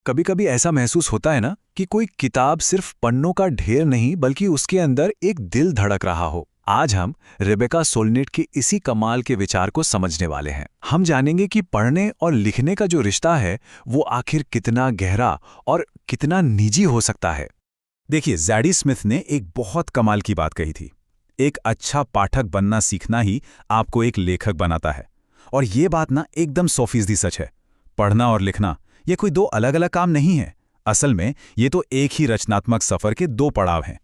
कभी कभी ऐसा महसूस होता है ना कि कोई किताब सिर्फ पन्नों का ढेर नहीं बल्कि उसके अंदर एक दिल धड़क रहा हो। आज हम रेबेका सोलनेट के इसी कमाल के विचार को समझने वाले हैं। हम जानेंगे कि पढ़ने और लिखने का जो रिश्ता है वो आखिर कितना गहरा और कितना निजी हो सकता है। देखिए, जैडी स्मिथ ने एक बहुत कमाल की बात कही थी। एक अच्छा पाठक बनना सीखना ही आपको एक लेखक बनाता है। और ये बात ना एकदम 100% सच है। पढ़ना और लिखना ये कोई दो अलग अलग काम नहीं है। असल में ये तो एक ही रचनात्मक सफर के दो पड़ाव हैं।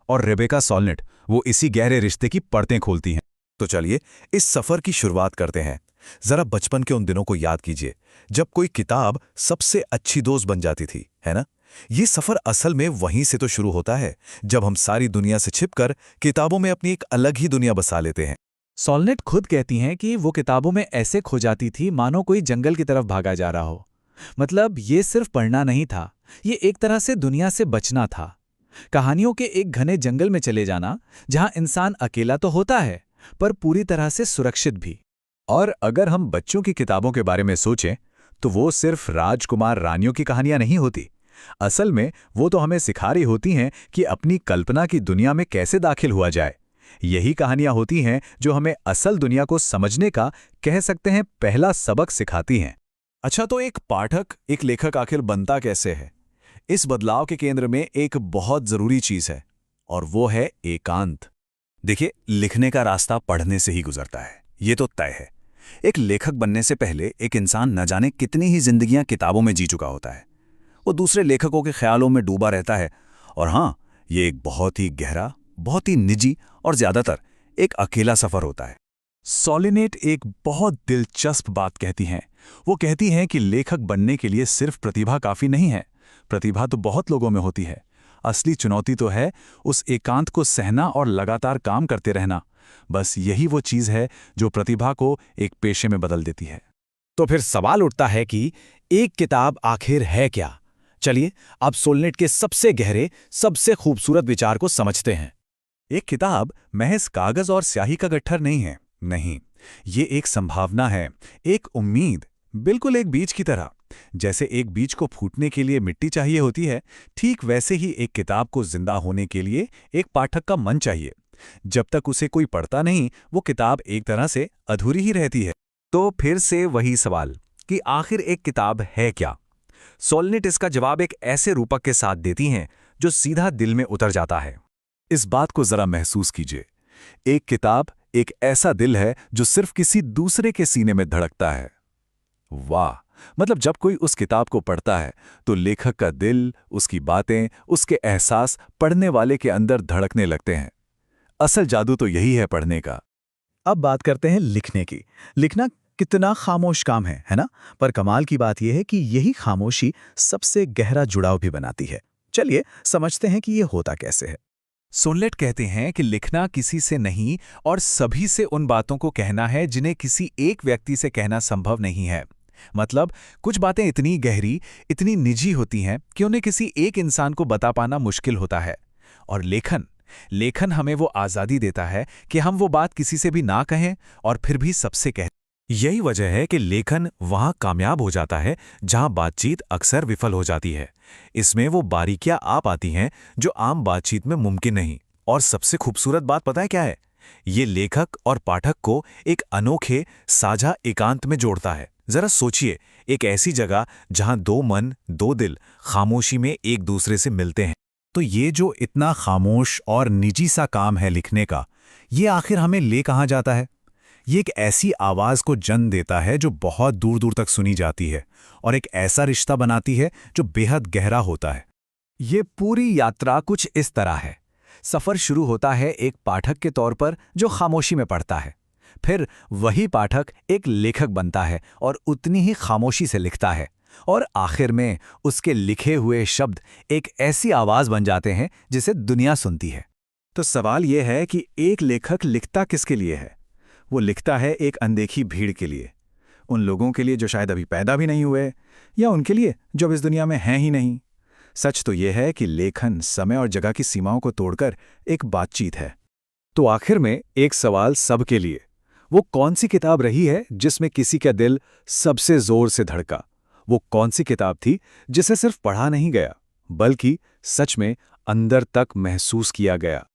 और रेबेका सोलनेट वो इसी गहरे रिश्ते की परतें खोलती हैं। तो चलिए इस सफर की शुरुआत करते हैं। जरा बचपन के उन दिनों को याद कीजिए जब कोई किताब सबसे अच्छी दोस्त बन जाती थी, है ना? ये सफर असल में वहीं से तो शुरू होता है जब हम सारी दुनिया से छिपकर किताबों में अपनी एक अलग ही दुनिया बसा लेते हैं। सोलनेट खुद कहती हैं कि वो किताबों में ऐसे खो जाती थी मानो कोई जंगल की तरफ भागा जा रहा हो। मतलब ये सिर्फ पढ़ना नहीं था, ये एक तरह से दुनिया से बचना था। कहानियों के एक घने जंगल में चले जाना जहां इंसान अकेला तो होता है पर पूरी तरह से सुरक्षित भी। और अगर हम बच्चों की किताबों के बारे में सोचें तो वो सिर्फ राजकुमार रानियों की कहानियां नहीं होती। असल में वो तो हमें सिखा रही होती हैं कि अपनी कल्पना की दुनिया में कैसे दाखिल हुआ जाए। यही कहानियां होती हैं जो हमें असल दुनिया को समझने का, कह सकते हैं, पहला सबक सिखाती हैं। अच्छा, तो एक पाठक एक लेखक आखिर बनता कैसे है? इस बदलाव के केंद्र में एक बहुत जरूरी चीज है और वो है एकांत। देखिए, लिखने का रास्ता पढ़ने से ही गुजरता है, ये तो तय है। एक लेखक बनने से पहले एक इंसान न जाने कितनी ही जिंदगियां किताबों में जी चुका होता है। वो दूसरे लेखकों के ख्यालों में डूबा रहता है। और हाँ, ये एक बहुत ही गहरा, बहुत ही निजी और ज्यादातर एक अकेला सफर होता है। सोलनेट एक बहुत दिलचस्प बात कहती हैं। वो कहती हैं कि लेखक बनने के लिए सिर्फ प्रतिभा काफी नहीं है। प्रतिभा तो बहुत लोगों में होती है। असली चुनौती तो है उस एकांत को सहना और लगातार काम करते रहना। बस यही वो चीज है जो प्रतिभा को एक पेशे में बदल देती है। तो फिर सवाल उठता है कि एक किताब आखिर है क्या? चलिए अब सोलनेट के सबसे गहरे, सबसे खूबसूरत विचार को समझते हैं। एक किताब महज कागज और स्याही का गट्ठर नहीं है। नहीं, ये एक संभावना है, एक उम्मीद, बिल्कुल एक बीज की तरह। जैसे एक बीज को फूटने के लिए मिट्टी चाहिए होती है, ठीक वैसे ही एक किताब को जिंदा होने के लिए एक पाठक का मन चाहिए। जब तक उसे कोई पढ़ता नहीं, वो किताब एक तरह से अधूरी ही रहती है। तो फिर से वही सवाल कि आखिर एक किताब है क्या? सोलनेट इसका जवाब एक ऐसे रूपक के साथ देती हैं जो सीधा दिल में उतर जाता है। इस बात को जरा महसूस कीजिए। एक किताब एक ऐसा दिल है जो सिर्फ किसी दूसरे के सीने में धड़कता है। वाह! मतलब जब कोई उस किताब को पढ़ता है तो लेखक का दिल, उसकी बातें, उसके एहसास पढ़ने वाले के अंदर धड़कने लगते हैं। असल जादू तो यही है पढ़ने का। अब बात करते हैं लिखने की। लिखना कितना खामोश काम है ना? पर कमाल की बात यह है कि यही खामोशी सबसे गहरा जुड़ाव भी बनाती है। चलिए समझते हैं कि यह होता कैसे है। सोलनेट कहते हैं कि लिखना किसी से नहीं और सभी से उन बातों को कहना है जिन्हें किसी एक व्यक्ति से कहना संभव नहीं है। मतलब कुछ बातें इतनी गहरी, इतनी निजी होती हैं कि उन्हें किसी एक इंसान को बता पाना मुश्किल होता है। और लेखन हमें वो आज़ादी देता है कि हम वो बात किसी से भी ना कहें और फिर भी सबसे कहें। यही वजह है कि लेखन वहां कामयाब हो जाता है जहां बातचीत अक्सर विफल हो जाती है। इसमें वो बारीकियां आ पाती हैं जो आम बातचीत में मुमकिन नहीं। और सबसे खूबसूरत बात पता है क्या है? ये लेखक और पाठक को एक अनोखे, साझा एकांत में जोड़ता है। जरा सोचिए, एक ऐसी जगह जहां दो मन, दो दिल खामोशी में एक दूसरे से मिलते हैं। तो ये जो इतना खामोश और निजी सा काम है लिखने का, ये आखिर हमें ले कहाँ जाता है? ये एक ऐसी आवाज को जन्म देता है जो बहुत दूर दूर तक सुनी जाती है और एक ऐसा रिश्ता बनाती है जो बेहद गहरा होता है। ये पूरी यात्रा कुछ इस तरह है। सफर शुरू होता है एक पाठक के तौर पर जो खामोशी में पढ़ता है। फिर वही पाठक एक लेखक बनता है और उतनी ही खामोशी से लिखता है। और आखिर में उसके लिखे हुए शब्द एक ऐसी आवाज बन जाते हैं जिसे दुनिया सुनती है। तो सवाल यह है कि एक लेखक लिखता किसके लिए है? वो लिखता है एक अनदेखी भीड़ के लिए, उन लोगों के लिए जो शायद अभी पैदा भी नहीं हुए, या उनके लिए जो अब इस दुनिया में हैं ही नहीं। सच तो यह है कि लेखन समय और जगह की सीमाओं को तोड़कर एक बातचीत है। तो आखिर में एक सवाल सबके लिए, वो कौन सी किताब रही है जिसमें किसी का दिल सबसे जोर से धड़का? वो कौन सी किताब थी जिसे सिर्फ पढ़ा नहीं गया, बल्कि सच में अंदर तक महसूस किया गया?